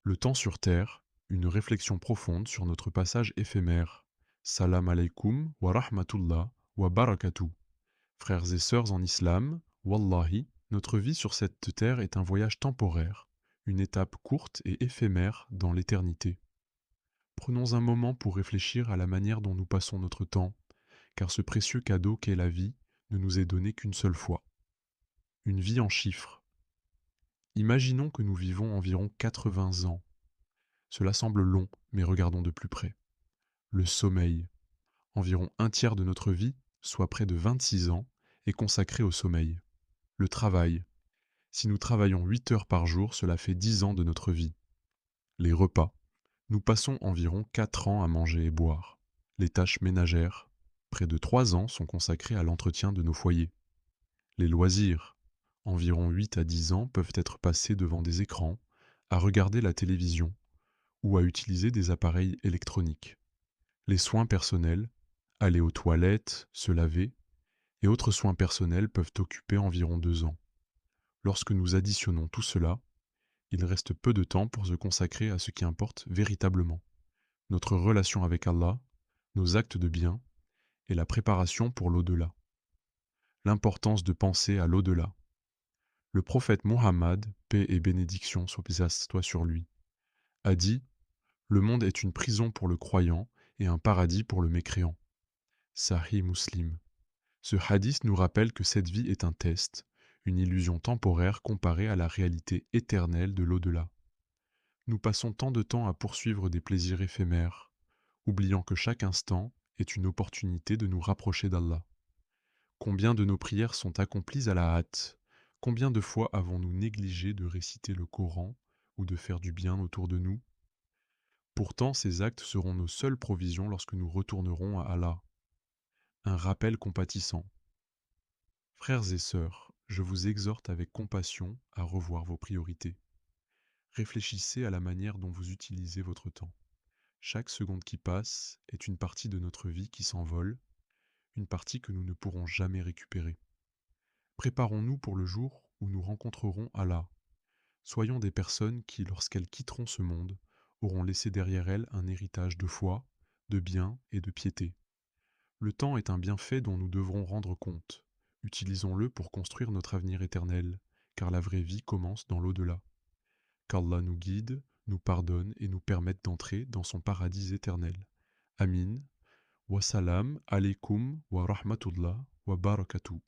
Le temps sur Terre, une réflexion profonde sur notre passage éphémère. Salam alaikum wa rahmatullah wa barakatuh. Frères et sœurs en islam, Wallahi, notre vie sur cette terre est un voyage temporaire, une étape courte et éphémère dans l'éternité. Prenons un moment pour réfléchir à la manière dont nous passons notre temps, car ce précieux cadeau qu'est la vie ne nous est donné qu'une seule fois. Une vie en chiffres. Imaginons que nous vivons environ 80 ans. Cela semble long, mais regardons de plus près. Le sommeil. Environ un tiers de notre vie, soit près de 26 ans, est consacré au sommeil. Le travail. Si nous travaillons 8 heures par jour, cela fait 10 ans de notre vie. Les repas. Nous passons environ 4 ans à manger et boire. Les tâches ménagères. Près de 3 ans sont consacrés à l'entretien de nos foyers. Les loisirs. Environ 8 à 10 ans peuvent être passés devant des écrans, à regarder la télévision ou à utiliser des appareils électroniques. Les soins personnels, aller aux toilettes, se laver, et autres soins personnels peuvent occuper environ 2 ans. Lorsque nous additionnons tout cela, il reste peu de temps pour se consacrer à ce qui importe véritablement, notre relation avec Allah, nos actes de bien et la préparation pour l'au-delà. L'importance de penser à l'au-delà. Le prophète Muhammad, paix et bénédiction soient sur lui, a dit: le monde est une prison pour le croyant et un paradis pour le mécréant. Sahih Muslim. Ce hadith nous rappelle que cette vie est un test, une illusion temporaire comparée à la réalité éternelle de l'au-delà. Nous passons tant de temps à poursuivre des plaisirs éphémères, oubliant que chaque instant est une opportunité de nous rapprocher d'Allah. Combien de nos prières sont accomplies à la hâte? Combien de fois avons-nous négligé de réciter le Coran ou de faire du bien autour de nous? Pourtant, ces actes seront nos seules provisions lorsque nous retournerons à Allah. Un rappel compatissant. Frères et sœurs, je vous exhorte avec compassion à revoir vos priorités. Réfléchissez à la manière dont vous utilisez votre temps. Chaque seconde qui passe est une partie de notre vie qui s'envole, une partie que nous ne pourrons jamais récupérer. Préparons-nous pour le jour où nous rencontrerons Allah. Soyons des personnes qui, lorsqu'elles quitteront ce monde, auront laissé derrière elles un héritage de foi, de bien et de piété. Le temps est un bienfait dont nous devrons rendre compte. Utilisons-le pour construire notre avenir éternel, car la vraie vie commence dans l'au-delà. Qu'Allah nous guide, nous pardonne et nous permette d'entrer dans son paradis éternel. Amin. Wassalam alaikum wa rahmatullah wa barakatuh.